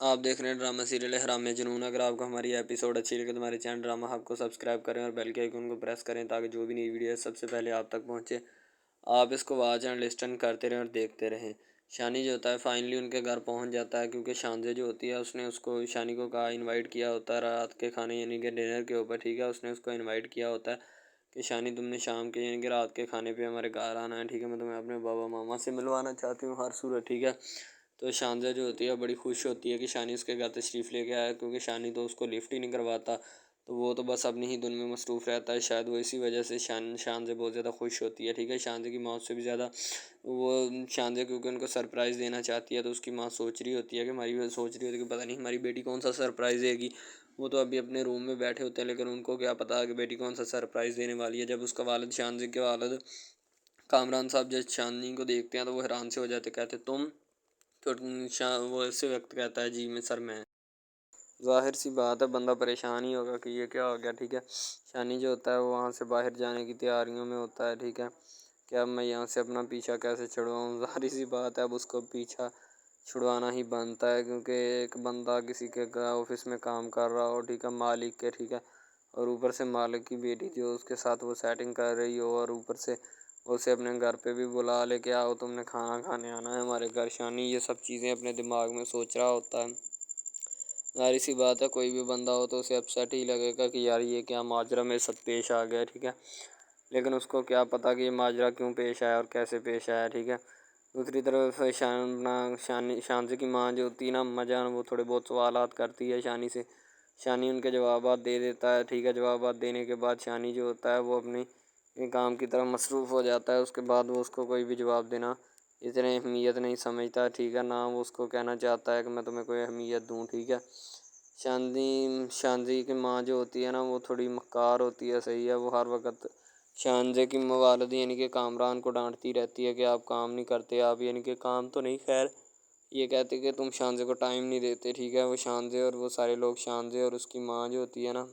आप देख रहे हैं ड्रामा सीरियल हराम में जुनून। अगर आपको हमारी एपिसोड अच्छी लगे तो हमारे चैनल ड्रामा हब को सब्सक्राइब करें और बेल के आइकन को प्रेस करें ताकि जो भी नई वीडियो है सबसे पहले आप तक पहुंचे। आप इसको वॉच एंड लिस्टन करते रहें और देखते रहें। शानी जो होता है फाइनली उनके घर पहुंच जाता है, क्योंकि शानजे जो होती है उसने उसको शानी को कहा, इनवाइट किया होता है रात के खाने यानी कि डिनर के ऊपर। ठीक है, उसने उसको इनवाइट किया होता है कि शानी तुमने शाम के यानी कि रात के खाने पे हमारे घर आना है। ठीक है, मैं तुम्हें अपने बाबा मामा से मिलवाना चाहती हूँ हर सूरत। ठीक है, तो शानजा जो होती है बड़ी खुश होती है कि शानी उसके घर तशरीफ़ लेके आया, क्योंकि शानी तो उसको लिफ्ट ही नहीं करवाता। तो वो तो बस अपनी ही धुन में मसरूफ़ रहता है। शायद वो इसी वजह से शानजे बहुत ज़्यादा खुश होती है। ठीक है, शानजे की मौत से भी ज़्यादा वो शानजे क्योंकि उनको सरप्राइज़ देना चाहती है, तो उसकी माँ सोच रही होती है कि हमारी सोच रही होती है कि पता नहीं हमारी बेटी कौन सा सरप्राइज़ देगी। वो तो अभी अपने रूम में बैठे होते हैं, लेकिन उनको क्या पता कि बेटी कौन सा सरप्राइज़ देने वाली है। जब उसका वालिद शानजे के वालिद कामरान साहब जब शानी को देखते हैं तो वो हैरान से हो जाते, कहते तुम? तो वो ऐसे व्यक्त कहता है, जी मैं सर मैं। ज़ाहिर सी बात है बंदा परेशान ही होगा कि ये क्या हो गया। ठीक है, शानी जो होता है वो वहाँ से बाहर जाने की तैयारियों में होता है। ठीक है, कि अब मैं यहाँ से अपना पीछा कैसे छुड़वाऊँ। ज़ाहिर सी बात है अब उसको पीछा छुड़वाना ही बनता है, क्योंकि एक बंदा किसी के ऑफिस में काम कर रहा हो, ठीक है, मालिक के, ठीक है, और ऊपर से मालिक की बेटी जो उसके साथ वो सेटिंग कर रही हो, और ऊपर से उसे अपने घर पे भी बुला ले के आओ, तुमने खाना खाने आना है हमारे घर। शानी ये सब चीज़ें अपने दिमाग में सोच रहा होता है। ज़ाहिर सी बात है कोई भी बंदा हो तो उसे अपसेट ही लगेगा कि यार ये क्या माजरा मेरे साथ पेश आ गया। ठीक है, लेकिन उसको क्या पता कि ये माजरा क्यों पेश आया और कैसे पेश आया। ठीक है, दूसरी तरफ शानजी की माँ जो होती है ना, अम्मा जान, वो थोड़े बहुत सवालात करती है शानी से। शानी उनके जवाबात दे देता है। ठीक है, जवाबात देने के बाद शानी जो होता है वो अपनी काम की तरफ मसरूफ़ हो जाता है। उसके बाद वो उसको कोई भी जवाब देना इतनी अहमियत नहीं समझता। ठीक है, ना वो उसको कहना चाहता है कि मैं तुम्हें कोई अहमियत दूँ। ठीक है, शानजी की माँ जो होती है ना वो थोड़ी मक्कार होती है। सही है, वो हर वक्त शानजे की वालिद यानी कि कामरान को डांटती रहती है कि आप काम नहीं करते, आप यानी कि काम तो नहीं, खैर ये कहते कि तुम शानजे को टाइम नहीं देते। ठीक है, वो शानजे और वो सारे लोग शानजे और उसकी माँ जो होती है ना,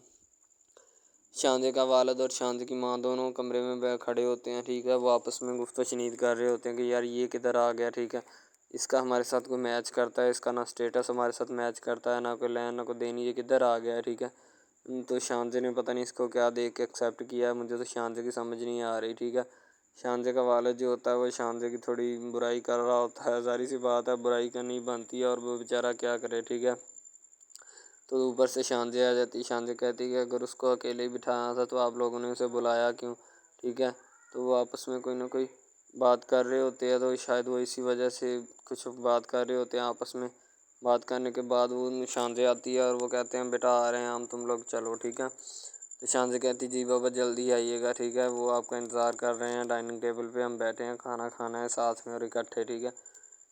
शानजे का वालिद और शानजे की माँ दोनों कमरे में खड़े होते हैं। ठीक है, वो आपस में गुफ्तगू शनीद कर रहे होते हैं कि यार ये किधर आ गया। ठीक है, इसका हमारे साथ कोई मैच करता है, इसका ना स्टेटस हमारे साथ मैच करता है, ना कोई लैन ना कोई देनी, ये किधर आ गया है। ठीक है, तो शानजे ने पता नहीं इसको क्या देख के एक्सेप्ट किया है, मुझे तो शानजे की समझ नहीं आ रही। ठीक है, शानजे का वालिद जो होता है वो शानजे की थोड़ी बुराई कर रहा होता है। ज़ाहिर सी बात है बुराई करनी बनती है, और वो बेचारा क्या करे। ठीक है, तो ऊपर से शानजे आ जाती। शानजे कहती है कि अगर उसको अकेले ही बिठाना था तो आप लोगों ने उसे बुलाया क्यों। ठीक है, तो वो आपस में कोई ना कोई बात कर रहे होते हैं, तो शायद वो इसी वजह से कुछ बात कर रहे होते हैं आपस में। बात करने के बाद वो शानजे आती है और वो कहते हैं बेटा आ रहे हैं हम, तुम लोग चलो। ठीक है, तो शानजे कहती जी बाबा जल्दी आइएगा। ठीक है, वो आपका इंतज़ार कर रहे हैं, डाइनिंग टेबल पे हम बैठे हैं, खाना खाना है साथ में और इकट्ठे। ठीक है,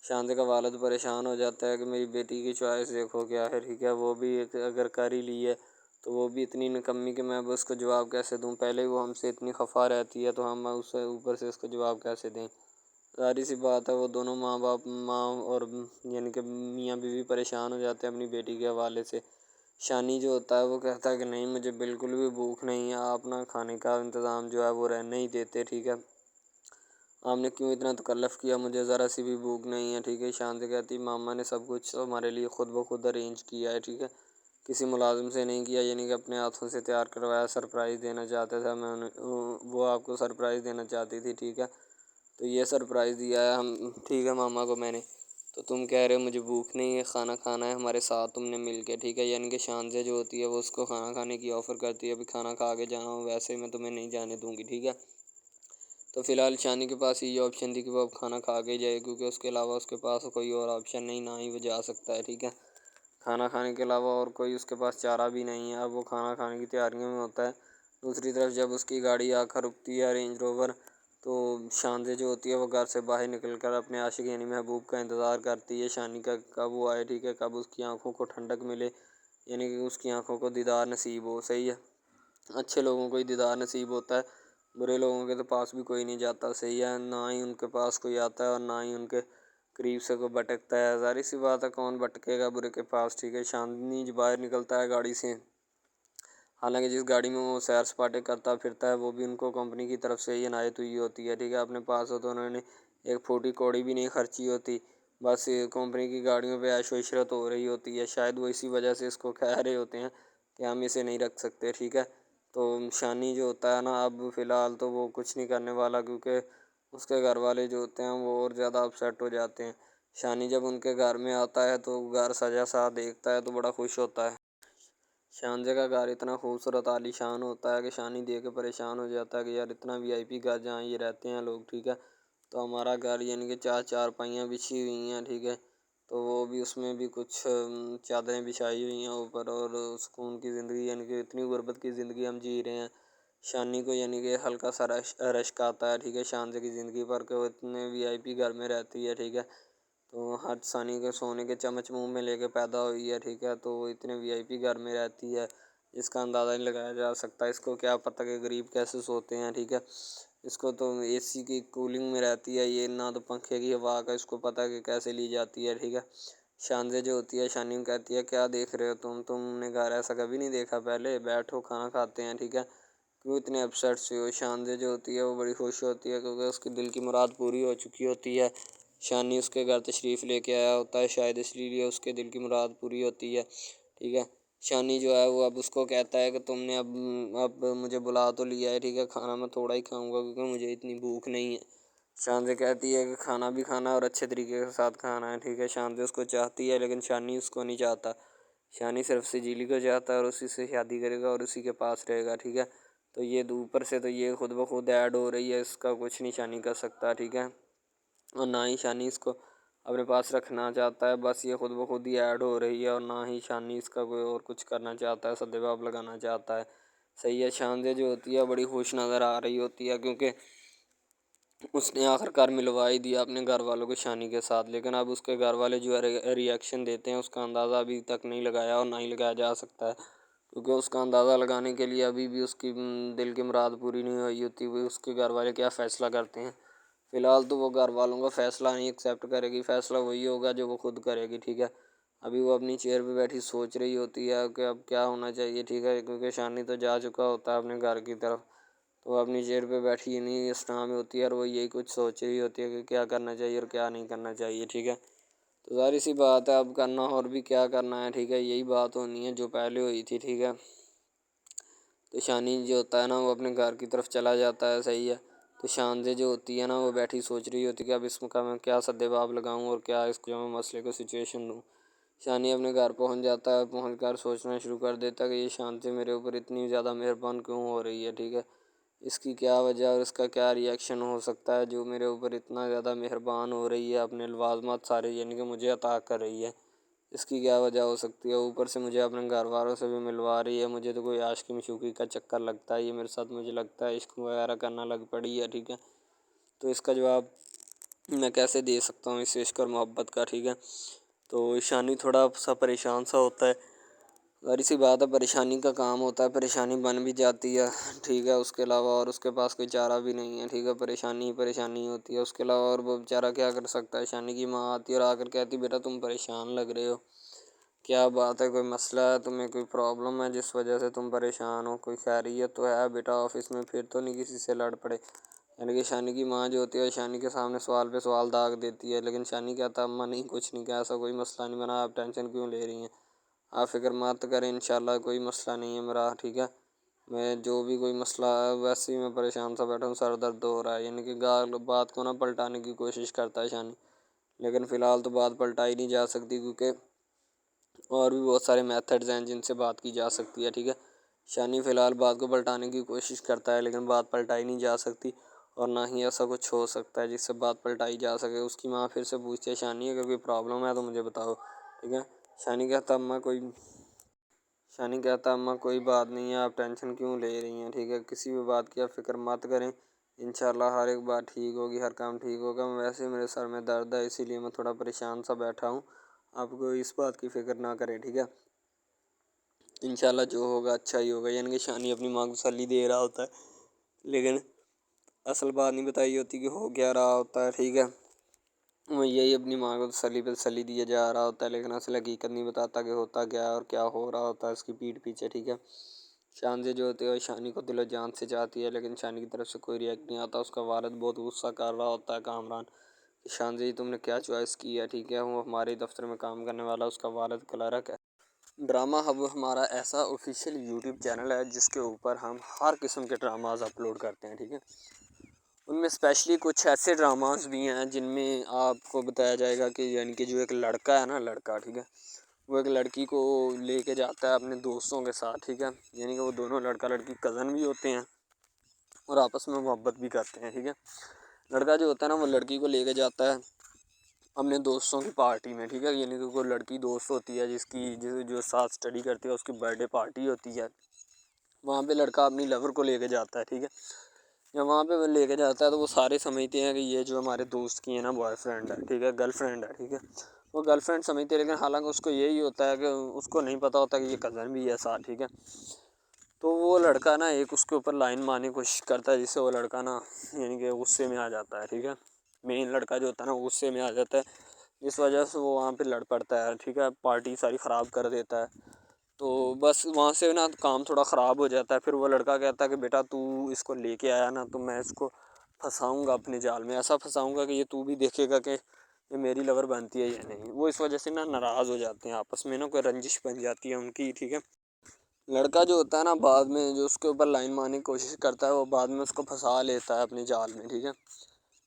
शानजे का वालिद परेशान हो जाता है कि मेरी बेटी की चॉइस देखो क्या है। ठीक है, वो भी एक अगर कर ही ली है तो वो भी इतनी निकम्मी कि मैं अब उसको जवाब कैसे दूँ। पहले ही वो हमसे इतनी खफा रहती है तो हम उससे ऊपर से उसको जवाब कैसे दें। ज़ाहिर सी बात है वो दोनों माँ और यानी कि मियाँ बीवी परेशान हो जाते हैं अपनी बेटी के हवाले से। शानी जो होता है वो कहता है कि नहीं मुझे बिल्कुल भी भूख नहीं है, आप ना खाने का इंतज़ाम जो है वो रहने ही देते। ठीक है, आपने क्यों इतना तकल्लुफ़ किया, मुझे ज़रा सी भी भूख नहीं है। ठीक है, शांति कहती मामा ने सब कुछ हमारे लिए ख़ुद ब खुद अरेंज किया है। ठीक है, किसी मुलाजिम से नहीं किया, यानी कि अपने हाथों से तैयार करवाया। सरप्राइज़ देना चाहता था मैं उन्हें, वो आपको सरप्राइज़ देना चाहती थी। ठीक है, तो ये सरप्राइज़ दिया है हम, ठीक है, मामा को मैंने। तो तुम कह रहे हो मुझे भूख नहीं है, खाना खाना है हमारे साथ तुमने मिल के। ठीक है, यानी कि शानजे जो होती है वो उसको खाना खाने की ऑफ़र करती है, अभी खाना खा के जाना हो, वैसे मैं तुम्हें नहीं जाने दूँगी। ठीक है, तो फ़िलहाल शानी के पास ये ऑप्शन थी कि वो अब खाना खा के जाए, क्योंकि उसके अलावा उसके पास कोई और ऑप्शन नहीं, ना ही वो जा सकता है। ठीक है, खाना खाने के अलावा और कोई उसके पास चारा भी नहीं है। अब वो खाना खाने की तैयारियों में होता है। दूसरी तरफ जब उसकी गाड़ी आकर रुकती है रेंज रोवर, तो शानजे जो होती है वो घर से बाहर निकल कर अपने आशिक यानी महबूब का इंतज़ार करती है। शानी का कब वो आए। ठीक है, कब उसकी आंखों को ठंडक मिले, यानी कि उसकी आंखों को दीदार नसीब हो। सही है, अच्छे लोगों को ही दीदार नसीब होता है, बुरे लोगों के तो पास भी कोई नहीं जाता। सही है, ना ही उनके पास कोई आता है और ना ही उनके करीब से कोई भटकता है। ज़ाहिर सी बात है कौन भटकेगा बुरे के पास। ठीक है, चांदनी जब बाहर निकलता है गाड़ी से, हालांकि जिस गाड़ी में वो सैर सपाटे करता फिरता है वो भी उनको कंपनी की तरफ से ही इनायत हुई होती है। ठीक है, अपने पास हो तो उन्होंने एक फूटी कौड़ी भी नहीं खर्ची होती, बस ये कंपनी की गाड़ियों पे ऐशो इशरत हो रही होती है, शायद वो इसी वजह से इसको कह रहे होते हैं कि हम इसे नहीं रख सकते, ठीक है। तो शानी जो होता है ना, अब फ़िलहाल तो वो कुछ नहीं करने वाला, क्योंकि उसके घर वाले जो होते हैं वो और ज़्यादा अपसेट हो जाते हैं। शानी जब उनके घर में आता है तो घर सजा सा देखता है तो बड़ा खुश होता है। शानजे का घर इतना खूबसूरत आलीशान होता है कि शानी देख के परेशान हो जाता है कि यार इतना वीआईपी घर जहाँ ये रहते हैं लोग, ठीक है। तो हमारा घर यानी कि चार चारपाइयाँ बिछी हुई हैं, ठीक है। तो वो भी उसमें भी कुछ चादरें बिछाई हुई हैं ऊपर, और सुकून की ज़िंदगी यानी कि इतनी गुर्बत की ज़िंदगी हम जी रहे हैं। शानी को यानी कि हल्का सा रश्क आता है, ठीक है, शानजे की ज़िंदगी पर, कि वो इतने वीआईपी घर में रहती है, ठीक है। तो हर सानी के सोने के चम्मच मुंह में लेके पैदा हुई है, ठीक है। तो वो इतने वीआईपी घर में रहती है, इसका अंदाज़ा नहीं लगाया जा सकता। इसको क्या पता कि गरीब कैसे सोते हैं, ठीक है। इसको तो एसी की कूलिंग में रहती है ये, ना तो पंखे की हवा का इसको पता है कि कैसे ली जाती है, ठीक है। शानजे जो होती है शानी को कहती है क्या देख रहे हो तुमने घर ऐसा कभी नहीं देखा पहले, बैठो खाना खाते हैं, ठीक है। क्यों इतने अपसेट से हो। शानजे जो होती है वो बड़ी खुश होती है क्योंकि उसकी दिल की मुराद पूरी हो चुकी होती है। शानी उसके घर तशरीफ़ लेके आया होता है, शायद इसलिए उसके दिल की मुराद पूरी होती है, ठीक है। शानी जो है वो अब उसको कहता है कि तुमने अब मुझे बुला तो लिया है, ठीक है, खाना मैं थोड़ा ही खाऊंगा क्योंकि मुझे इतनी भूख नहीं है। शानजे कहती है कि खाना भी खाना और अच्छे तरीके के साथ खाना है, ठीक है। शानजे उसको चाहती है लेकिन शानी उसको नहीं चाहता। शानी सिर्फ सजीली को चाहता है और उसी से शादी करेगा और उसी के पास रहेगा, ठीक है। तो ये ऊपर से तो ये खुद ब खुद ऐड हो रही है, इसका कुछ नहीं शानी कर सकता, ठीक है। और ना ही शानी इसको अपने पास रखना चाहता है, बस ये खुद ब खुद ही ऐड हो रही है, और ना ही शानी इसका कोई और कुछ करना चाहता है, सद्देबाब लगाना चाहता है। सही है, शानजे जो होती है बड़ी खुश नज़र आ रही होती है क्योंकि उसने आखिरकार मिलवा ही दिया अपने घर वालों को शानी के साथ। लेकिन अब उसके घर वाले जो है रिएक्शन देते हैं उसका अंदाज़ा अभी तक नहीं लगाया और ना ही लगाया जा सकता है, क्योंकि उसका अंदाज़ा लगाने के लिए अभी भी उसकी दिल की मुराद पूरी नहीं हुई होती हुई उसके घर वाले क्या फ़ैसला करते हैं। फ़िलहाल तो वो घर वालों का फ़ैसला नहीं एक्सेप्ट करेगी, फ़ैसला वही होगा जो वो खुद करेगी, ठीक है। अभी वो अपनी चेयर पे बैठी सोच रही होती है कि अब क्या होना चाहिए, ठीक है, क्योंकि शानी तो जा चुका होता है अपने घर की तरफ। तो वो अपनी चेयर पे बैठी नहीं इस्तेमाल में होती है और वो यही कुछ सोच रही होती है कि क्या करना चाहिए और क्या नहीं करना चाहिए, ठीक है। तो ज़ाहिर सी बात है अब करना और भी क्या करना है, ठीक है, यही बात होनी है जो पहले हुई थी, ठीक है। तो शानी जो होता है ना वो अपने घर की तरफ चला जाता है, सही है। तो शानजे जो होती है ना वो बैठी सोच रही होती है कि अब इसका मैं क्या सद्देबाब लगाऊं और क्या इसको जो मैं मसले को सिचुएशन दूं। शानी अपने घर पहुंच जाता है, पहुंच कर सोचना शुरू कर देता है कि ये शांति मेरे ऊपर इतनी ज़्यादा मेहरबान क्यों हो रही है, ठीक है। इसकी क्या वजह और इसका क्या रिएक्शन हो सकता है जो मेरे ऊपर इतना ज़्यादा मेहरबान हो रही है, अपने लवाजमात सारे यानी कि मुझे अता कर रही है। इसकी क्या वजह हो सकती है, ऊपर से मुझे अपने घर वालों से भी मिलवा रही है। मुझे तो कोई आशिकी मशूकी का चक्कर लगता है ये मेरे साथ, मुझे लगता है इश्क वगैरह करना लग पड़ी है, ठीक है। तो इसका जवाब मैं कैसे दे सकता हूँ इस इश्क और मोहब्बत का, ठीक है। तो शानी थोड़ा सा परेशान सा होता है, ज़ाहिर सी बात है परेशानी का काम होता है, परेशानी बन भी जाती है, ठीक है। उसके अलावा और उसके पास कोई चारा भी नहीं है, ठीक है, परेशानी ही परेशानी होती है उसके अलावा, और वो बेचारा क्या कर सकता है। शानी की माँ आती है और आकर कहती बेटा तुम परेशान लग रहे हो, क्या बात है, कोई मसला है तुम्हें, कोई प्रॉब्लम है जिस वजह से तुम परेशान हो, कोई खैरियत तो है बेटा, ऑफिस में फिर तो नहीं किसी से लड़ पड़े। यानी कि शानी की माँ जो होती है शानी के सामने सवाल पे सवाल दाग देती है, लेकिन शानी कहता अम्मा नहीं कुछ नहीं, क्या ऐसा कोई मसला नहीं बना, आप टेंशन क्यों ले रही हैं, आप फिक्र मत करें, इंशाल्लाह कोई मसला नहीं है मेरा, ठीक है। मैं जो भी कोई मसला है वैसे ही मैं परेशान सा बैठा हूँ, सर दर्द हो रहा है, यानी कि गाल बात को ना पलटाने की कोशिश करता है शानी। लेकिन फ़िलहाल तो बात पलटाई नहीं जा सकती क्योंकि और भी बहुत सारे मेथड्स हैं जिनसे बात की जा सकती है, ठीक है। शानी फ़िलहाल बात को पलटाने की कोशिश करता है लेकिन बात पलटाई नहीं जा सकती, और ना ही ऐसा कुछ हो सकता है जिससे बात पलटाई जा सके। उसकी माँ फिर से पूछती है शानी अगर कोई प्रॉब्लम है तो मुझे बताओ, ठीक है। शानी कहता अम्मा कोई शानी कहता अम्मा कोई बात नहीं है, आप टेंशन क्यों ले रही हैं, ठीक है, किसी भी बात की आप फ़िक्र मत करें, इंशाल्लाह हर एक बात ठीक होगी, हर काम ठीक होगा। वैसे मेरे सर में दर्द है इसीलिए मैं थोड़ा परेशान सा बैठा हूँ, आपको इस बात की फ़िक्र ना करें, ठीक है। इंशाल्लाह जो होगा अच्छा ही होगा, यानी कि शानी अपनी माँ को तसल्ली दे रहा होता है, लेकिन असल बात नहीं बताई होती कि हो क्या रहा होता है, ठीक है। वो यही अपनी माँ को तसल्ली पे तसल्ली दिया जा रहा होता है, लेकिन असल हकीकत नहीं बताता कि होता क्या है और क्या हो रहा होता है उसकी पीठ पीछे, ठीक है। शान से जो होती है शानी को दिलो जान से चाहती है, लेकिन शानी की तरफ से कोई रिएक्ट नहीं आता। उसका वालिद बहुत गुस्सा कर रहा होता है कामरान शान जी तुमने क्या चॉइस की है, ठीक है, वो हमारे दफ्तर में काम करने वाला, उसका वालिद क्लर्क है। ड्रामा हब हमारा ऐसा ऑफिशियल यूट्यूब चैनल है जिसके ऊपर हम हर किस्म के ड्रामाज अपलोड करते हैं, ठीक है। उनमें स्पेशली कुछ ऐसे ड्रामास भी हैं जिनमें आपको बताया जाएगा कि यानी कि जो एक लड़का है ना, लड़का, ठीक है, वो एक लड़की को लेके जाता है अपने दोस्तों के साथ, ठीक है, यानी कि वो दोनों लड़का लड़की कज़न भी होते हैं और आपस में मोहब्बत भी करते हैं, ठीक है। लड़का जो होता है ना वो लड़की को लेके जाता है अपने दोस्तों की पार्टी में, ठीक है, यानी कि कोई लड़की दोस्त होती है जो साथ स्टडी करती है, उसकी बर्थडे पार्टी होती है। वहाँ पे लड़का अपनी लवर को लेके जाता है, ठीक है। जब वहाँ पे वो लेके जाता है तो वो सारे समझते हैं कि ये जो हमारे दोस्त की है ना बॉयफ्रेंड है, ठीक है, गर्लफ्रेंड है, ठीक है। वो गर्लफ्रेंड समझते हैं, लेकिन हालांकि उसको यही होता है कि उसको नहीं पता होता कि ये कज़न भी है साथ, ठीक है। तो वो लड़का ना एक उसके ऊपर लाइन मारने की कोशिश करता है, जिससे वो लड़का ना यानी कि गुस्से में आ जाता है, ठीक है। मेन लड़का जो होता है ना गुस्से में आ जाता है, इस वजह से वो वहाँ पे लड़ पड़ता है, ठीक है, पार्टी सारी ख़राब कर देता है। तो बस वहाँ से ना काम थोड़ा ख़राब हो जाता है। फिर वो लड़का कहता है कि बेटा तू इसको लेके आया ना, तो मैं इसको फंसाऊँगा अपने जाल में, ऐसा फंसाऊँगा कि ये तू भी देखेगा कि ये मेरी लवर बनती है या नहीं। वो इस वजह से ना नाराज़ हो जाते हैं, आपस में ना कोई रंजिश बन जाती है उनकी, ठीक है। लड़का जो होता है ना बाद में जो उसके ऊपर लाइन मारने की कोशिश करता है, वो बाद में उसको फंसा लेता है अपने जाल में, ठीक है।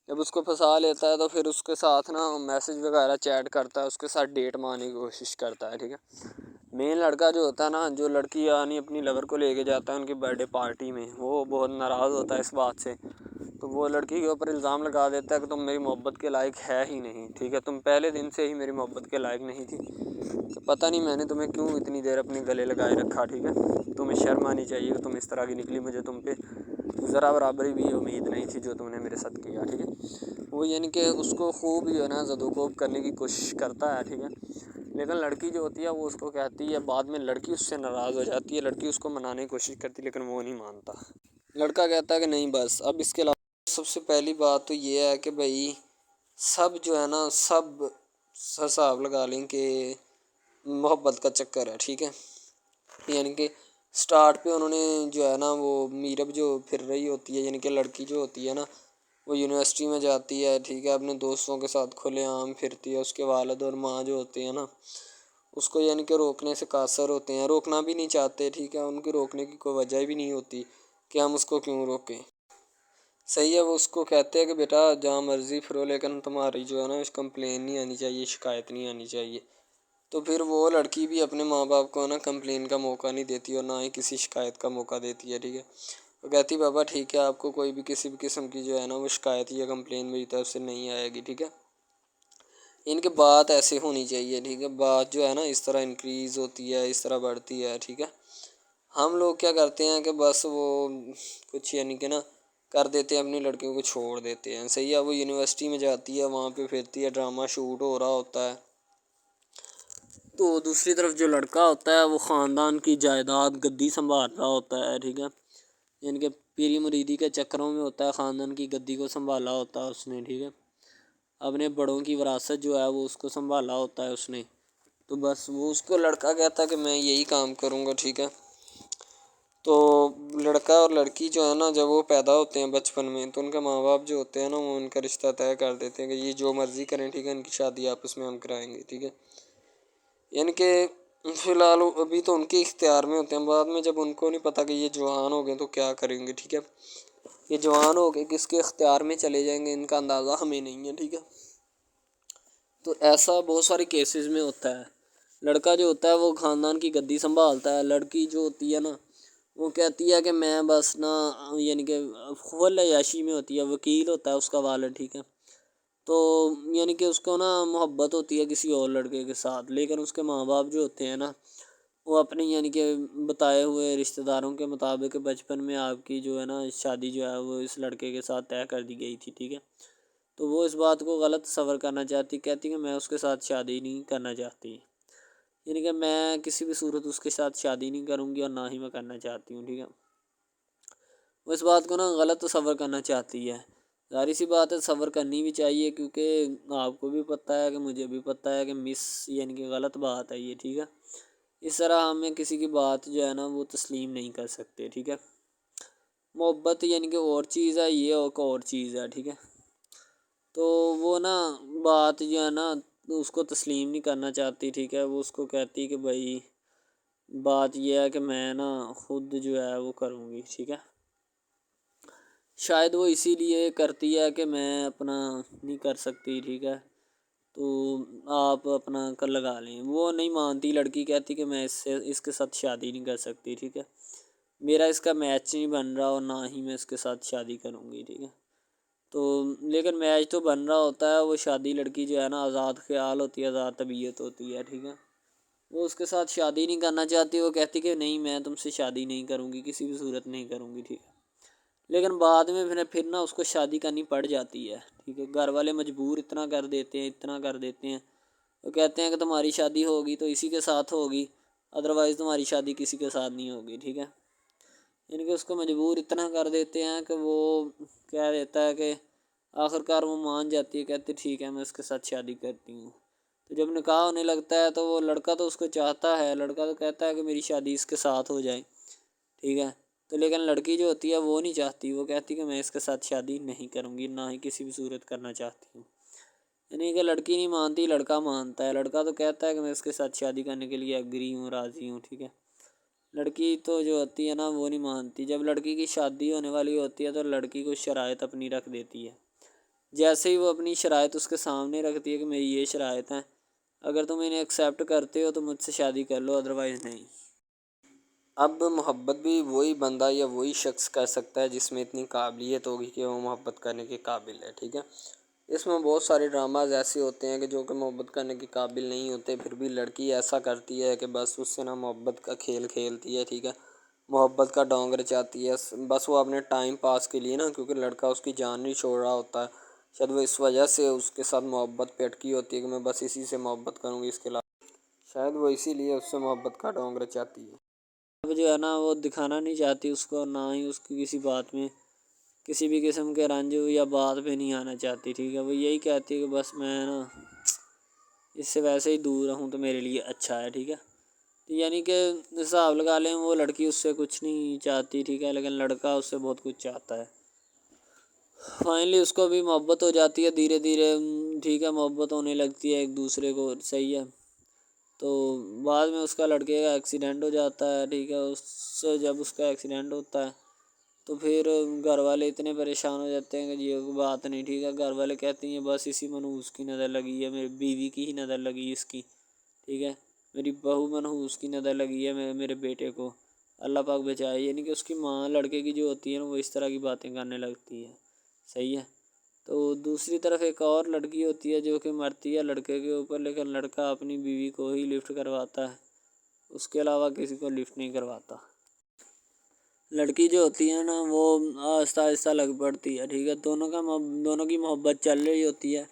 जब उसको फंसा लेता है तो फिर उसके साथ ना मैसेज वगैरह चैट करता है, उसके साथ डेट मारने की कोशिश करता है, ठीक है। मेन लड़का जो होता है ना, जो लड़की यानी अपनी लवर को लेके जाता है उनकी बर्थडे पार्टी में, वो बहुत नाराज़ होता है इस बात से। तो वो लड़की के ऊपर इल्ज़ाम लगा देता है कि तुम मेरी मोहब्बत के लायक है ही नहीं, ठीक है, तुम पहले दिन से ही मेरी मोहब्बत के लायक नहीं थी। तो पता नहीं मैंने तुम्हें क्यों इतनी देर अपने गले लगाए रखा, ठीक है। तुम्हें शर्म आनी चाहिए कि तुम इस तरह की निकली, मुझे तुम पे ज़रा बराबरी भी उम्मीद नहीं थी जो तुमने मेरे साथ किया, ठीक है। वो यानी कि उसको खूब जो है ना ज़दोकोब करने की कोशिश करता है, ठीक है। लेकिन लड़की जो होती है वो उसको कहती है, बाद में लड़की उससे नाराज़ हो जाती है, लड़की उसको मनाने की कोशिश करती है लेकिन वो नहीं मानता। लड़का कहता है कि नहीं बस अब इसके अलावा। सबसे पहली बात तो ये है कि भाई सब जो है ना सब हिसाब लगा लें कि मोहब्बत का चक्कर है, ठीक है। यानी कि स्टार्ट पे उन्होंने जो है ना वो मीरब जो फिर रही होती है, यानी कि लड़की जो होती है ना वो यूनिवर्सिटी में जाती है, ठीक है, अपने दोस्तों के साथ खुलेआम फिरती है। उसके वालिद और माँ जो होते हैं ना उसको यानी कि रोकने से कासर होते हैं, रोकना भी नहीं चाहते, ठीक है, उनकी रोकने की कोई वजह भी नहीं होती कि हम उसको क्यों रोकें। सही है, वो उसको कहते हैं कि बेटा जहाँ मर्ज़ी फिरो लेकिन तुम्हारी जो है ना कंप्लेन नहीं आनी चाहिए, शिकायत नहीं आनी चाहिए। तो फिर वो लड़की भी अपने माँ बाप को ना कंप्लेन का मौका नहीं देती और ना ही किसी शिकायत का मौका देती है, ठीक है। वो कहती बाबा ठीक है, आपको कोई भी किसी भी किस्म की जो है ना वो शिकायत या कंप्लेन मेरी तरफ से नहीं आएगी, ठीक है। इनकी बात ऐसे होनी चाहिए, ठीक है, बात जो है ना इस तरह इंक्रीज़ होती है, इस तरह बढ़ती है, ठीक है। हम लोग क्या करते हैं कि बस वो कुछ यानी कि ना कर देते हैं, अपनी लड़कियों को छोड़ देते हैं। सही है, वो यूनिवर्सिटी में जाती है, वहाँ पे फिरती है, ड्रामा शूट हो रहा होता है। तो दूसरी तरफ जो लड़का होता है वो ख़ानदान की जायदाद गद्दी संभाल रहा होता है, ठीक है, यानी कि पीरी मुरीदी के चक्करों में होता है, ख़ानदान की गद्दी को संभाला होता है उसने, ठीक है। अपने बड़ों की विरासत जो है वो उसको संभाला होता है उसने। तो बस वो उसको लड़का कहता है कि मैं यही काम करूँगा, ठीक है। तो लड़का और लड़की जो है ना जब वो पैदा होते हैं बचपन में, तो उनके माँ बाप जो होते हैं ना वो उनका रिश्ता तय कर देते हैं कि ये जो मर्ज़ी करें, ठीक है, इनकी शादी आपस में हम कराएंगे, ठीक है। यानी कि फ़िलहाल अभी तो उनके इख्तियार में होते हैं, बाद में जब उनको नहीं पता कि ये जवान हो गए तो क्या करेंगे, ठीक है। ये जवान हो गए किसके इख्तियार में चले जाएंगे इनका अंदाज़ा हमें नहीं है, ठीक है। तो ऐसा बहुत सारे केसेस में होता है। लड़का जो होता है वो ख़ानदान की गद्दी संभालता है, लड़की जो होती है ना वो कहती है कि मैं बस ना यानी कि फुल अय्याशी में होती है, वकील होता है उसका वालिद, ठीक है। तो यानी कि उसको ना मोहब्बत होती है किसी और लड़के के साथ, लेकिन उसके माँ बाप जो होते हैं ना वो अपने यानी कि बताए हुए रिश्तेदारों के मुताबिक बचपन में आपकी जो है ना शादी जो है वो इस लड़के के साथ तय कर दी गई थी, ठीक है। तो वो इस बात को गलत तस्वर करना चाहती, कहती कि मैं उसके साथ शादी नहीं करना चाहती, यानी कि मैं किसी भी सूरत उसके साथ शादी नहीं करूँगी और ना ही मैं करना चाहती हूँ, ठीक है। वो इस बात को ना गलत तस्वर करना चाहती है। ज़ाहिर सी बात है सब्र करनी भी चाहिए, क्योंकि आपको भी पता है कि मुझे भी पता है कि मिस यानी कि गलत बात है ये, ठीक है। इस तरह हमें किसी की बात जो है ना वो तस्लीम नहीं कर सकते, ठीक है। मोहब्बत यानी कि और चीज़ है, ये और चीज़ है, ठीक है। तो वो ना बात जो है ना उसको तस्लीम नहीं करना चाहती, ठीक है। वो उसको कहती कि भाई बात ये है कि मैं ना खुद जो है वो करूँगी, ठीक है। शायद वो इसीलिए करती है कि मैं अपना नहीं कर सकती, ठीक है, तो आप अपना कर लगा लें। वो नहीं मानती, लड़की कहती कि मैं इसके साथ शादी नहीं कर सकती, ठीक है। मेरा इसका मैच नहीं बन रहा और ना ही मैं इसके साथ शादी करूँगी, ठीक है। तो लेकिन मैच तो बन रहा होता है। वो शादी लड़की जो है ना आज़ाद ख़्याल होती है, आज़ाद तबीयत होती है, ठीक है। वो उसके साथ शादी नहीं करना चाहती। वो कहती कि नहीं, मैं तुमसे शादी नहीं करूँगी, किसी भी सूरत नहीं करूँगी, ठीक है। लेकिन बाद में फिर ना उसको शादी करनी पड़ जाती है, ठीक है। घर वाले मजबूर इतना कर देते हैं, इतना कर देते हैं। वो कहते हैं कि तुम्हारी शादी होगी तो इसी के साथ होगी, अदरवाइज़ तुम्हारी शादी किसी के साथ नहीं होगी, ठीक है। यानी कि उसको मजबूर इतना कर देते हैं कि वो कह देता है कि आखिरकार वो मान जाती है, कहती ठीक है मैं उसके साथ शादी करती हूँ। तो जब निकाह होने लगता है तो वो लड़का तो उसको चाहता है, लड़का तो कहता है कि मेरी शादी इसके साथ हो जाए, ठीक है। तो लेकिन लड़की जो होती है वो नहीं चाहती। वो कहती कि मैं इसके साथ शादी नहीं करूँगी, ना ही किसी भी सूरत करना चाहती हूँ। यानी कि लड़की नहीं मानती, लड़का मानता है। लड़का तो कहता है कि मैं इसके साथ शादी करने के लिए एग्री हूँ, राज़ी हूँ, ठीक है। लड़की तो जो होती है ना वो नहीं मानती। जब लड़की की शादी होने वाली होती है तो लड़की को शराइत अपनी रख देती है। जैसे ही वो अपनी शराइत उसके सामने रखती है कि मेरी ये शराइत हैं, अगर तुम इन्हें एक्सेप्ट करते हो तो मुझसे शादी कर लो, अदरवाइज़ नहीं। अब मोहब्बत भी वही बंदा या वही शख्स कर सकता है जिसमें इतनी काबिलियत होगी कि वो मोहब्बत करने के काबिल है, ठीक है। इसमें बहुत सारे ड्रामाज ऐसे होते हैं कि जो कि मोहब्बत करने के काबिल नहीं होते, फिर भी लड़की ऐसा करती है कि बस उससे ना मोहब्बत का खेल खेलती है, ठीक है। मोहब्बत का डोंग रचाती है, बस वो अपने टाइम पास के लिए ना, क्योंकि लड़का उसकी जान नहीं छोड़ रहा होता है। शायद वो इस वजह से उसके साथ मोहब्बत पे अटकी होती है कि मैं बस इसी से मोहब्बत करूँगी, इसके अलावा शायद वो इसीलिए उससे मोहब्बत का डोंग रचाती है। अब जो है ना वो दिखाना नहीं चाहती उसको, ना ही उसकी किसी बात में किसी भी किस्म के रंज या बात पे नहीं आना चाहती, ठीक है। वो यही कहती है कि बस मैं ना इससे वैसे ही दूर रहूँ तो मेरे लिए अच्छा है, ठीक है। तो यानी कि हिसाब लगा लें वो लड़की उससे कुछ नहीं चाहती, ठीक है, लेकिन लड़का उससे बहुत कुछ चाहता है। फाइनली उसको भी मोहब्बत हो जाती है धीरे धीरे, ठीक है। मोहब्बत होने लगती है एक दूसरे को, सही है। तो बाद में उसका लड़के का एक्सीडेंट हो जाता है, ठीक है। उससे जब उसका एक्सीडेंट होता है तो फिर घर वाले इतने परेशान हो जाते हैं कि ये बात नहीं, ठीक है। घर वाले कहते हैं बस इसी मनहूस की नज़र लगी है, मेरी बीवी की ही नज़र लगी इसकी, ठीक है। मेरी बहू मनहूस की नज़र लगी है मेरे बेटे को, अल्लाह पाक बचाए। यानी कि उसकी माँ लड़के की जो होती है ना वो इस तरह की बातें करने लगती है, सही है। तो दूसरी तरफ एक और लड़की होती है जो कि मरती है लड़के के ऊपर, लेकिन लड़का अपनी बीवी को ही लिफ्ट करवाता है, उसके अलावा किसी को लिफ्ट नहीं करवाता। लड़की जो होती है ना वो आहिस्ता आहिस्ता लग पड़ती है, ठीक है। दोनों की मोहब्बत चल रही होती है।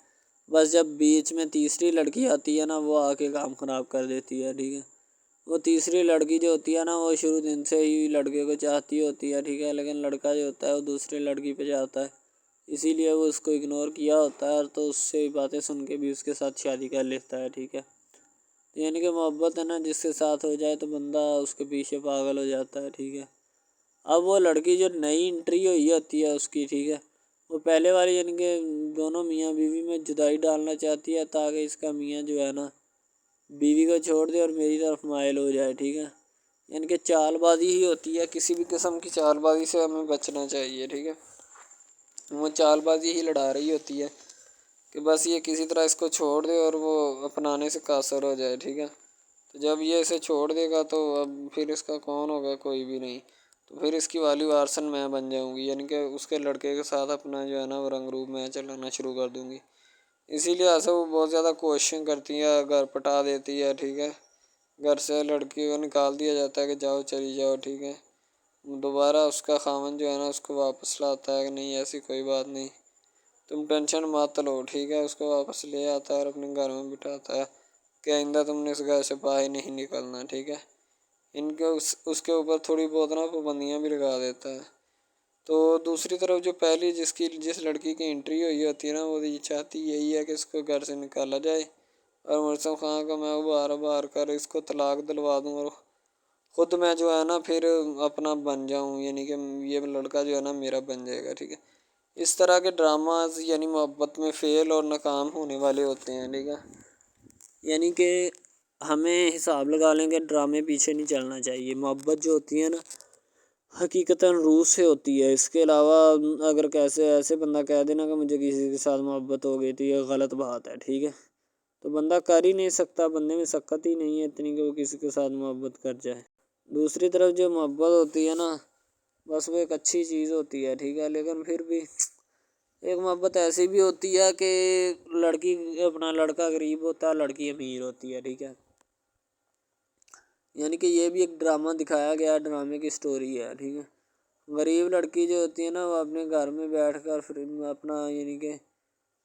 बस जब बीच में तीसरी लड़की आती है ना वो आके काम ख़राब कर देती है, ठीक है। वो तीसरी लड़की जो होती है ना वो शुरू दिन से ही लड़के को चाहती होती है, ठीक है, लेकिन लड़का जो होता है वो दूसरी लड़की पे चाहता है, इसीलिए वो उसको इग्नोर किया होता है। तो उससे बातें सुन के भी उसके साथ शादी कर लेता है, ठीक है। तो यानी कि मोहब्बत है ना जिसके साथ हो जाए तो बंदा उसके पीछे पागल हो जाता है, ठीक है। अब वो लड़की जो नई एंट्री हुई होती है उसकी, ठीक है, वो पहले वाली यानी कि दोनों मियाँ बीवी में जुदाई डालना चाहती है ताकि इसका मियाँ जो है ना बीवी को छोड़ दे और मेरी तरफ माइल हो जाए, ठीक है। यानी कि चालबाजी ही होती है, किसी भी किस्म की चालबाजी से हमें बचना चाहिए, ठीक है। वो चालबाजी ही लड़ा रही होती है कि बस ये किसी तरह इसको छोड़ दे और वो अपनाने से कासर हो जाए, ठीक है। तो जब ये इसे छोड़ देगा तो अब फिर इसका कौन होगा, कोई भी नहीं। तो फिर इसकी वाली वारसन मैं बन जाऊंगी, यानी कि उसके लड़के के साथ अपना जो है ना वो रंग रूप मैं चलाना शुरू कर दूंगी। इसीलिए ऐसा वो बहुत ज़्यादा कोशिश करती है, घर पटा देती है, ठीक है। घर से लड़की को निकाल दिया जाता है कि जाओ चली जाओ, ठीक है। दोबारा उसका खामन जो है ना उसको वापस लाता है कि नहीं ऐसी कोई बात नहीं, तुम टेंशन मत लो, ठीक है। उसको वापस ले आता है और अपने घर में बिठाता है कि आइंदा तुमने इस घर से बाहर नहीं निकलना, ठीक है। इनके उसके ऊपर थोड़ी बहुत ना पाबंदियाँ भी लगा देता है। तो दूसरी तरफ जो पहली जिस लड़की की एंट्री हुई होती है ना वो ये चाहती यही है कि इसको घर से निकाला जाए और मुर्सम खां का मैं उबार उबार कर इसको तलाक दिलवा दूँ और खुद मैं जो है ना फिर अपना बन जाऊँ, यानी कि ये लड़का जो है ना मेरा बन जाएगा, ठीक है। इस तरह के ड्रामाज यानी मोहब्बत में फ़ेल और नाकाम होने वाले होते हैं, ठीक है। यानी कि हमें हिसाब लगा लें कि ड्रामे पीछे नहीं चलना चाहिए। मोहब्बत जो होती है ना, हकीकतन रूह से होती है। इसके अलावा अगर कैसे ऐसे बंदा कह देना कि मुझे किसी के साथ मोहब्बत हो गई थी, ये गलत बात है, ठीक है। तो बंदा कर ही नहीं सकता, बंदे में सकत ही नहीं है इतनी कि वो किसी के साथ मोहब्बत कर जाए। दूसरी तरफ जो मोहब्बत होती है ना, बस वो एक अच्छी चीज़ होती है, ठीक है। लेकिन फिर भी एक मोहब्बत ऐसी भी होती है कि लड़की अपना लड़का गरीब होता है, लड़की अमीर होती है, ठीक है। यानी कि ये भी एक ड्रामा दिखाया गया, ड्रामे की स्टोरी है, ठीक है। गरीब लड़की जो होती है ना, वो अपने घर में बैठ कर फिर अपना यानी कि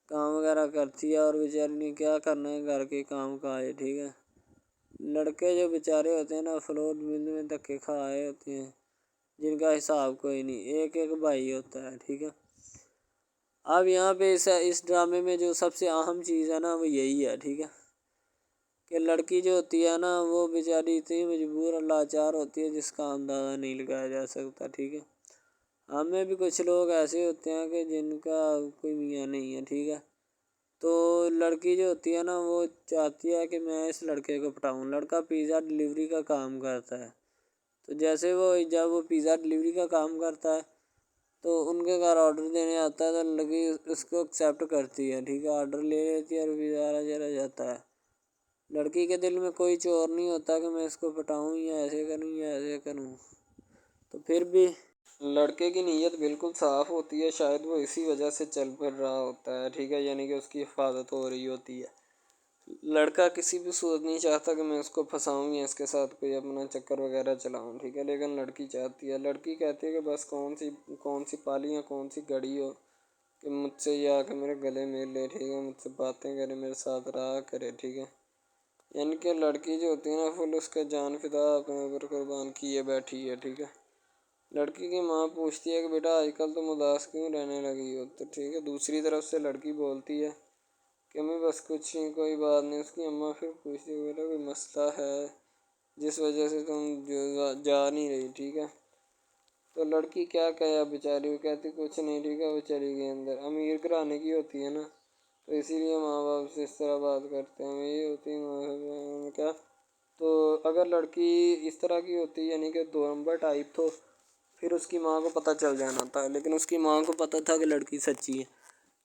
काम वगैरह करती है, और बेचारी ने क्या करना है घर के काम काज, ठीक है। लड़के जो बेचारे होते हैं ना, फ्लोर मिल में धक्के खाए होते हैं, जिनका हिसाब कोई नहीं, एक एक भाई होता है, ठीक है। अब यहाँ पे इस ड्रामे में जो सबसे अहम चीज़ है ना, वो यही है, ठीक है, कि लड़की जो होती है ना, वो बेचारी इतनी मजबूर और लाचार होती है जिसका अंदाज़ा नहीं लगाया जा सकता, ठीक है। हमें भी कुछ लोग ऐसे होते हैं कि जिनका कोई मियाँ नहीं है, ठीक है। तो लड़की जो होती है ना, वो चाहती है कि मैं इस लड़के को पटाऊँ। लड़का पिज़्ज़ा डिलीवरी का काम करता है। तो जैसे जब वो पिज़्ज़ा डिलीवरी का काम करता है, तो उनके घर ऑर्डर देने आता है, तो लड़की उसको एक्सेप्ट करती है, ठीक है। ऑर्डर ले लेती है और पिज़्ज़ा चला जाता है। लड़की के दिल में कोई चोर नहीं होता कि मैं इसको पटाऊँ या ऐसे करूँ या ऐसे करूँ। तो फिर भी लड़के की नीयत बिल्कुल साफ़ होती है, शायद वो इसी वजह से चल फिर रहा होता है, ठीक है। यानी कि उसकी हिफाजत हो रही होती है। लड़का किसी भी सूरत नहीं चाहता कि मैं उसको फंसाऊँ या इसके साथ कोई अपना चक्कर वगैरह चलाऊँ, ठीक है। लेकिन लड़की चाहती है, लड़की कहती है कि बस कौन सी पाली या कौन सी घड़ी हो कि मुझसे ये आके मेरे गले मिल ले, ठीक है, मुझसे बातें करे, मेरे साथ रहा करे, ठीक है। यानी कि लड़की जो होती है ना, फुल उसका जान फिदा अपने ऊपर कुर्बान किए बैठी है, ठीक है। लड़की की माँ पूछती है कि बेटा आजकल तुम उदास क्यों रहने लगी हो, तो ठीक है। दूसरी तरफ से लड़की बोलती है कि मैं बस कुछ नहीं, कोई बात नहीं। उसकी अम्मा फिर पूछती है बेटा कोई मसला है जिस वजह से तुम जा नहीं रही, ठीक है। तो लड़की क्या कहे बेचारी, वो कहती कुछ नहीं, ठीक है। वो चली गई अंदर। अमीर घराने की होती है ना, तो इसीलिए माँ बाप से इस तरह बात करते हैं, ये होती है माँ क्या। तो अगर लड़की इस तरह की होती यानी कि दो नंबर टाइप, तो फिर उसकी माँ को पता चल जाना था। लेकिन उसकी माँ को पता था कि लड़की सच्ची है।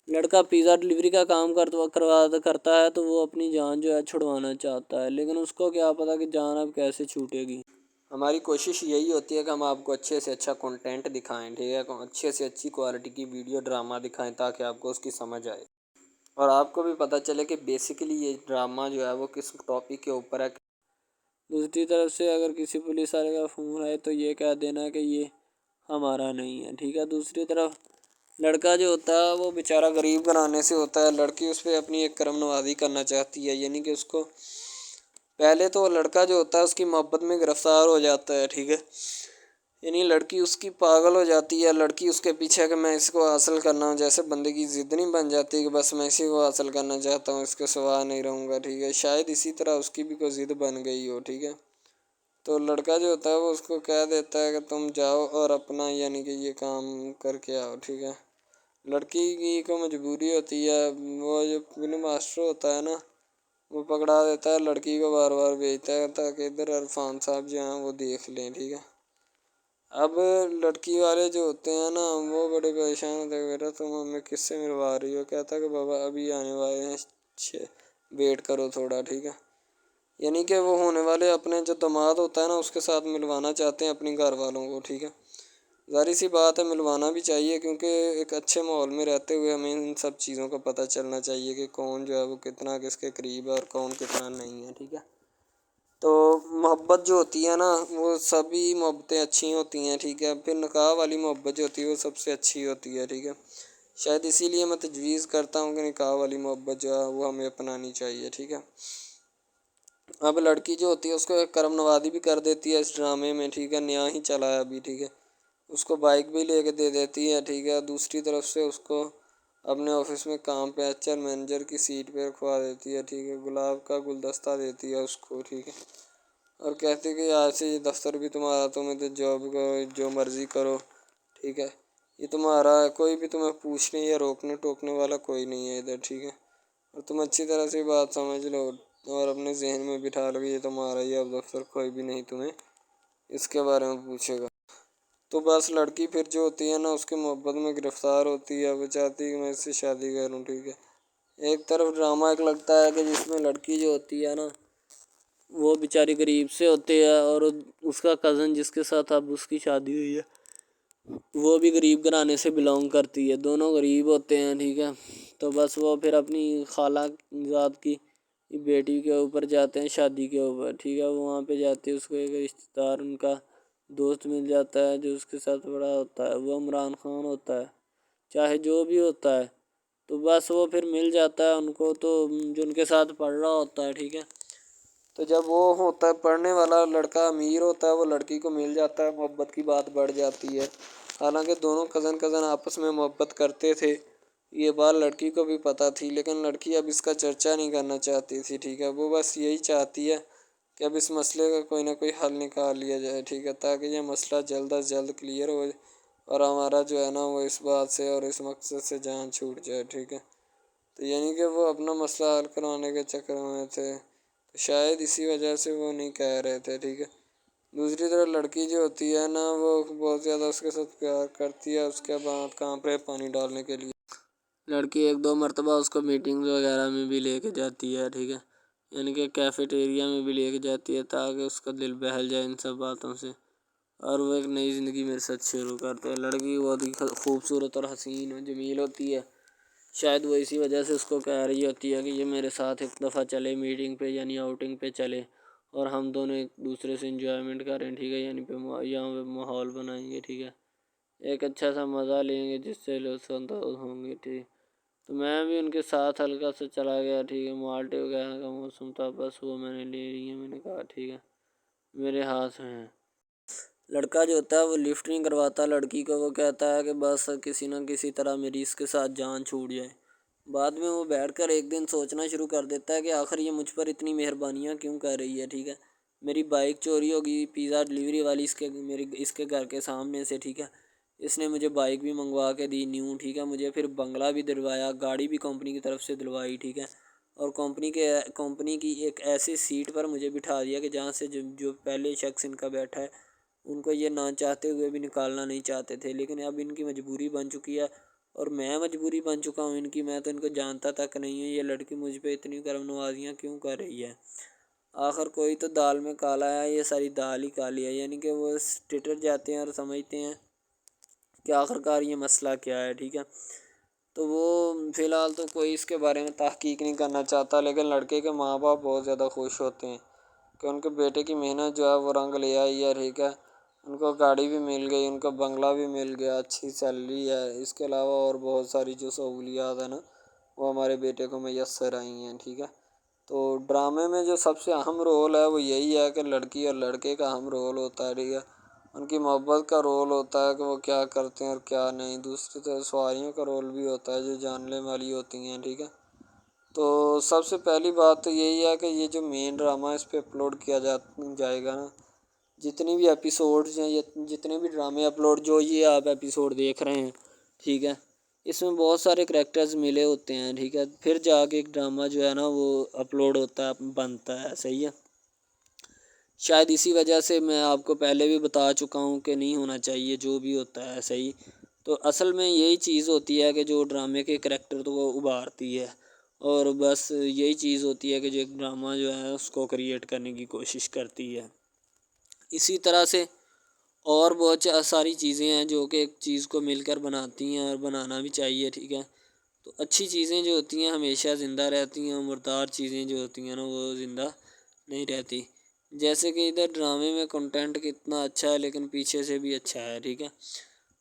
लड़का पिज़्ज़ा डिलीवरी का काम करता है, तो वो अपनी जान जो है छुड़वाना चाहता है, लेकिन उसको क्या पता कि जान अब कैसे छूटेगी। हमारी कोशिश यही होती है कि हम आपको अच्छे से अच्छा कंटेंट दिखाएं, ठीक है, अच्छे से अच्छी क्वालिटी की वीडियो ड्रामा दिखाएं, ताकि आपको उसकी समझ आए और आपको भी पता चले कि बेसिकली ये ड्रामा जो है वो किस टॉपिक के ऊपर है। दूसरी तरफ से अगर किसी पुलिस वाले का फ़ोन आए, तो ये कह देना कि ये हमारा नहीं है, ठीक है। दूसरी तरफ लड़का जो होता है वो बेचारा गरीब घराने से होता है। लड़की उस पर अपनी एक करम नवाज़ी करना चाहती है, यानी कि उसको पहले तो लड़का जो होता है उसकी मोहब्बत में गिरफ़्तार हो जाता है, ठीक है। यानी लड़की उसकी पागल हो जाती है, लड़की उसके पीछे कि मैं इसको हासिल करना हूँ। जैसे बंदे की ज़िद नहीं बन जाती कि बस मैं इसी को हासिल करना चाहता हूँ, इसके सिवा नहीं रहूँगा, ठीक है। शायद इसी तरह उसकी भी कोई ज़िद बन गई हो, ठीक है। तो लड़का जो होता है वो उसको कह देता है कि तुम जाओ और अपना यानी कि ये काम करके आओ, ठीक है। लड़की की को मजबूरी होती है, वो जो फिल्म मास्टर होता है ना, वो पकड़ा देता है लड़की को, बार बार भेजता है ताकि इधर इरफान साहब जो हैं वो देख लें, ठीक है। अब लड़की वाले जो होते हैं ना, वो बड़े परेशान होते हैं, बेटा तुम हमें किससे मिलवा रही हो। कहता है कि बाबा अभी आने वाले हैं, वेट करो थोड़ा, ठीक है। यानी कि वो होने वाले अपने जो दामाद होता है ना, उसके साथ मिलवाना चाहते हैं अपने घर वालों को, ठीक है। ज़ाहिर सी बात है, मिलवाना भी चाहिए, क्योंकि एक अच्छे माहौल में रहते हुए हमें इन सब चीज़ों का पता चलना चाहिए कि कौन जो है वो कितना किसके करीब है और कौन कितना नहीं है, ठीक है। तो मोहब्बत जो होती है ना, वो सभी मोहब्बतें अच्छी होती हैं, ठीक है। फिर निकाह वाली मोहब्बत जो होती है वो सबसे अच्छी होती है, ठीक है। शायद इसीलिए मैं तजवीज़ करता हूँ कि निकाह वाली मोहब्बत जो है वो हमें अपनानी चाहिए, ठीक है। अब लड़की जो होती है उसको एक करम नवाज़ी भी कर देती है इस ड्रामे में, ठीक है। नया ही चला है अभी, ठीक है। उसको बाइक भी लेके दे देती है, ठीक है। दूसरी तरफ से उसको अपने ऑफिस में काम पे एचआर मैनेजर की सीट पे रखवा देती है, ठीक है। गुलाब का गुलदस्ता देती है उसको, ठीक है। और कहती है कि आज से ये दफ्तर भी तुम्हारा, तुम्हें तो जॉब करो जो मर्ज़ी करो, ठीक है। ये तुम्हारा है, कोई भी तुम्हें पूछने या रोकने टोकने वाला कोई नहीं है इधर, ठीक है। और तुम अच्छी तरह से बात समझ लो और अपने जहन में बिठा लो कि ये तुम्हारा ही अब दफ्तर, कोई भी नहीं तुम्हें इसके बारे में पूछेगा। तो बस लड़की फिर जो होती है ना उसके मोहब्बत में गिरफ्तार होती है, वो चाहती है कि मैं इससे शादी करूँ, ठीक है। एक तरफ ड्रामा एक लगता है कि जिसमें लड़की जो होती है ना वो बेचारी गरीब से होती है और उसका कज़न जिसके साथ अब उसकी शादी हुई है वो भी गरीब घराने से बिलोंग करती है, दोनों गरीब होते हैं, ठीक है। तो बस वो फिर अपनी खाला जात की बेटी के ऊपर जाते हैं शादी के ऊपर, ठीक है। वो वहाँ पे जाते हैं, उसको एक रिश्तेदार उनका दोस्त मिल जाता है जो उसके साथ बड़ा होता है, वो इमरान खान होता है, चाहे जो भी होता है। तो बस वो फिर मिल जाता है उनको, तो जो उनके साथ पढ़ रहा होता है, ठीक है। तो जब वो होता है पढ़ने वाला लड़का अमीर होता है, वो लड़की को मिल जाता है, मोहब्बत की बात बढ़ जाती है। हालांकि दोनों कज़न कज़न आपस में मोहब्बत करते थे, ये बात लड़की को भी पता थी, लेकिन लड़की अब इसका चर्चा नहीं करना चाहती थी, ठीक है। वो बस यही चाहती है कि अब इस मसले का कोई ना कोई हल निकाल लिया जाए, ठीक है, ताकि ये मसला जल्द अज जल्द क्लियर हो और हमारा जो है ना वो इस बात से और इस मकसद से जान छूट जाए, ठीक है। तो यानी कि वो अपना मसला हल करवाने के चक्कर में थे, तो शायद इसी वजह से वो नहीं कह रहे थे, ठीक है। दूसरी तरफ लड़की जो होती है ना वो बहुत ज़्यादा उसके साथ प्यार करती है, उसके बाद कहाँ पे पानी डालने के लिए लड़की एक दो मरतबा उसको मीटिंग्स वगैरह में भी लेके जाती है, ठीक है। यानी कि कैफेटेरिया में भी लेके जाती है ताकि उसका दिल बहल जाए इन सब बातों से और वो एक नई ज़िंदगी मेरे साथ शुरू करते हैं। लड़की बहुत ही खूबसूरत और हसीन और जमील होती है, शायद वो इसी वजह से उसको कह रही होती है कि ये मेरे साथ एक दफ़ा चले मीटिंग पे यानी आउटिंग पे चले और हम दोनों एक दूसरे से इंजॉयमेंट करें, ठीक है। यानी पे यहाँ पे माहौल बनाएंगे, ठीक है, एक अच्छा सा मज़ा लेंगे जिससे लोग संतोष होंगे, ठीक। तो मैं भी उनके साथ हल्का सा चला गया, ठीक है। माल्टे वगैरह का मौसम था, बस वो मैंने ले ली है, मैंने कहा ठीक है मेरे हाथ में है। लड़का जो होता है वो लिफ्ट नहीं करवाता लड़की को, वो कहता है कि बस किसी न किसी तरह मेरी इसके साथ जान छूट जाए। बाद में वो बैठकर एक दिन सोचना शुरू कर देता है कि आखिर ये मुझ पर इतनी मेहरबानियाँ क्यों कर रही है, ठीक है। मेरी बाइक चोरी होगी पिज़्ज़ा डिलीवरी वाली इसके घर के सामने से, ठीक है। इसने मुझे बाइक भी मंगवा के दी न्यू, ठीक है। मुझे फिर बंगला भी दिलवाया, गाड़ी भी कंपनी की तरफ से दिलवाई, ठीक है। और कंपनी की एक ऐसी सीट पर मुझे बिठा दिया कि जहाँ से जो पहले शख्स इनका बैठा है उनको ये ना चाहते हुए भी निकालना नहीं चाहते थे, लेकिन अब इनकी मजबूरी बन चुकी है और मैं मजबूरी बन चुका हूँ इनकी। मैं तो इनको जानता तक नहीं हूँ, ये लड़की मुझ पे इतनी करम नवाजियाँ क्यों कर रही है। आखिर कोई तो दाल में काला है, ये सारी दाल ही काली है। यानी कि वो टिटर जाते हैं और समझते हैं कि आखिरकार ये मसला क्या है, ठीक है। तो वो फ़िलहाल तो कोई इसके बारे में तहकीक नहीं करना चाहता, लेकिन लड़के के माँ बाप बहुत ज़्यादा खुश होते हैं कि उनके बेटे की मेहनत जो है वो रंग ले आई है, ठीक है। उनको गाड़ी भी मिल गई, उनको बंगला भी मिल गया, अच्छी सैलरी है, इसके अलावा और बहुत सारी जो सहूलियात है ना वो हमारे बेटे को मैसर आई हैं, ठीक है। तो ड्रामे में जो सबसे अहम रोल है वो यही है कि लड़की और लड़के का अहम रोल होता है, ठीक है। उनकी मोहब्बत का रोल होता है कि वो क्या करते हैं और क्या नहीं। दूसरी तरफ सवारियों का रोल भी होता है जो जानने वाली होती हैं, ठीक है। तो सबसे पहली बात तो यही है कि ये जो मेन ड्रामा इस पे अपलोड किया जाएगा ना, जितनी भी एपिसोड्स हैं या जितने भी ड्रामे अपलोड जो ये आप एपिसोड देख रहे हैं, ठीक है, इसमें बहुत सारे करैक्टर्स मिले होते हैं, ठीक है। फिर जाके एक ड्रामा जो है ना वो अपलोड होता है, बनता है, सही है। शायद इसी वजह से मैं आपको पहले भी बता चुका हूँ कि नहीं होना चाहिए जो भी होता है, सही। तो असल में यही चीज़ होती है कि जो ड्रामे के करैक्टर तो वो उभारती है और बस यही चीज़ होती है कि जो एक ड्रामा जो है उसको क्रिएट करने की कोशिश करती है। इसी तरह से और बहुत सारी चीज़ें हैं जो कि एक चीज़ को मिलकर बनाती हैं और बनाना भी चाहिए, ठीक है। तो अच्छी चीज़ें जो होती हैं हमेशा ज़िंदा रहती हैं और मुर्दार चीज़ें जो होती हैं ना वो ज़िंदा नहीं रहती। जैसे कि इधर ड्रामे में कंटेंट कितना अच्छा है लेकिन पीछे से भी अच्छा है, ठीक है।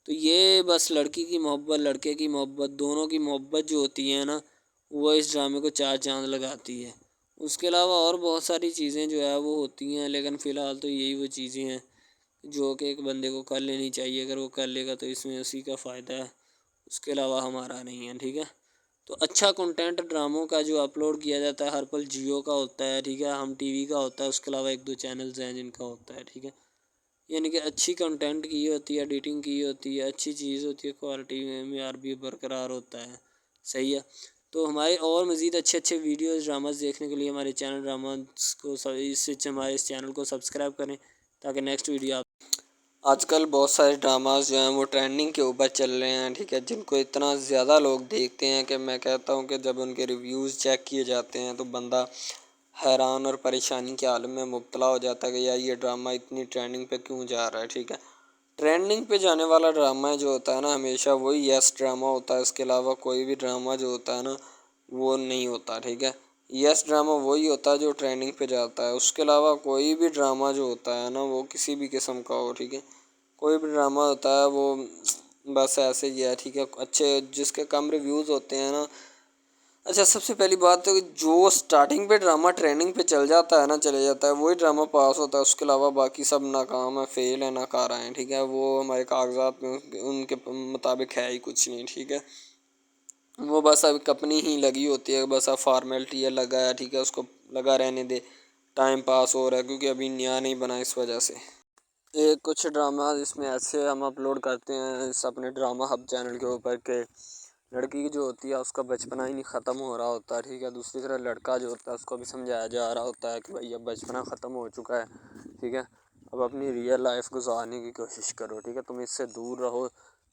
तो ये बस लड़की की मोहब्बत लड़के की मोहब्बत दोनों की मोहब्बत जो होती है ना वो इस ड्रामे को चार चाँद लगाती है। उसके अलावा और बहुत सारी चीज़ें जो है वो होती हैं, लेकिन फ़िलहाल तो यही वो चीज़ें हैं जो कि एक बंदे को कर लेनी चाहिए। अगर वो कर लेगा तो इसमें उसी का फ़ायदा है, उसके अलावा हमारा नहीं है, ठीक है। तो अच्छा कंटेंट ड्रामों का जो अपलोड किया जाता है हर पल जियो का होता है, ठीक है, हम टीवी का होता है, उसके अलावा एक दो चैनल्स हैं जिनका होता है, ठीक है। यानी कि अच्छी कंटेंट की होती है, एडिटिंग की होती है, अच्छी चीज़ होती है, क्वालिटी में मेयार भी बरकरार होता है। सही है। तो हमारे और मज़ीद अच्छे अच्छे वीडियोस ड्रामास देखने के लिए हमारे चैनल ड्रामास को हमारे इस चैनल को सब्सक्राइब करें, ताकि नेक्स्ट वीडियो आजकल बहुत सारे ड्रामास जो हैं वो ट्रेंडिंग के ऊपर चल रहे हैं, ठीक है, जिनको इतना ज़्यादा लोग देखते हैं कि मैं कहता हूँ कि जब उनके रिव्यूज़ चेक किए जाते हैं तो बंदा हैरान और परेशानी के आलम में मुब्तला हो जाता है कि यार ये ड्रामा इतनी ट्रेंडिंग पे क्यों जा रहा है। ठीक है, ट्रेंडिंग पे जाने वाला ड्रामा जो होता है ना, हमेशा वही यस ड्रामा होता है। इसके अलावा कोई भी ड्रामा जो होता है ना वो नहीं होता। ठीक है, यस ड्रामा वही होता है जो ट्रेंडिंग पे जाता है। उसके अलावा कोई भी ड्रामा जो होता है ना वो किसी भी किस्म का हो, ठीक है, कोई भी ड्रामा होता है वो बस ऐसे ही है। ठीक है, अच्छे जिसके कम रिव्यूज़ होते हैं ना। अच्छा, सबसे पहली बात तो जो स्टार्टिंग पे ड्रामा ट्रेंडिंग पे चल जाता है ना, चले जाता है, वही ड्रामा पास होता है। उसके अलावा बाकी सब नाकाम है, फेल है, नाकारा हैं। ठीक है, वो हमारे कागजात में उनके मुताबिक है ही कुछ नहीं। ठीक है, वो बस अब अपनी ही लगी होती है, बस अब फॉर्मेलिटी है, लगा है। ठीक है, उसको लगा रहने दे, टाइम पास हो रहा है, क्योंकि अभी नया नहीं बना इस वजह से। एक कुछ ड्रामा इसमें ऐसे हम अपलोड करते हैं इस अपने ड्रामा हब चैनल के ऊपर के लड़की जो होती है उसका बचपना ही नहीं ख़त्म हो रहा होता है। ठीक है, दूसरी तरफ लड़का जो होता है उसको भी समझाया जा रहा होता है कि भाई अब बचपना ख़त्म हो चुका है। ठीक है, अब अपनी रियल लाइफ गुजारने की कोशिश करो। ठीक है, तुम इससे दूर रहो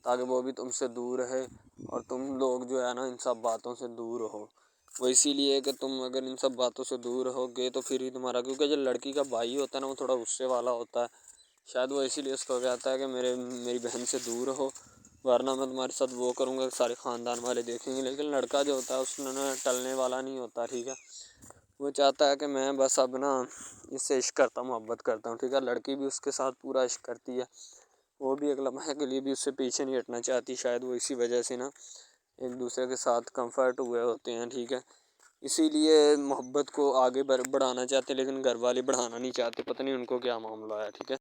ताकि वो भी तुमसे दूर रहे, और तुम लोग जो है ना इन सब बातों से दूर रहो। वो इसीलिए कि तुम अगर इन सब बातों से दूर रहोगे तो फिर ही तुम्हारा, क्योंकि जो लड़की का भाई होता है ना वो थोड़ा गुस्से वाला होता है। शायद वो इसीलिए उसको कहता है कि मेरी बहन से दूर रहो, वरना मैं तुम्हारे साथ वो करूँगा कि सारे ख़ानदान वाले देखेंगे। लेकिन लड़का जो होता है उसने टलने वाला नहीं होता। ठीक है, वो चाहता है कि मैं बस अब ना इससे इश्क करता हूँ, मोहब्बत करता हूँ। ठीक है, लड़की भी उसके साथ पूरा इश्क करती है, वो भी एक लम्हे के लिए भी उससे पीछे नहीं हटना चाहती। शायद वो इसी वजह से ना एक दूसरे के साथ कंफर्ट हुए होते हैं। ठीक है, इसीलिए मोहब्बत को आगे बढ़ाना चाहते, लेकिन घर वाले बढ़ाना नहीं चाहते, पता नहीं उनको क्या मामला है। ठीक है।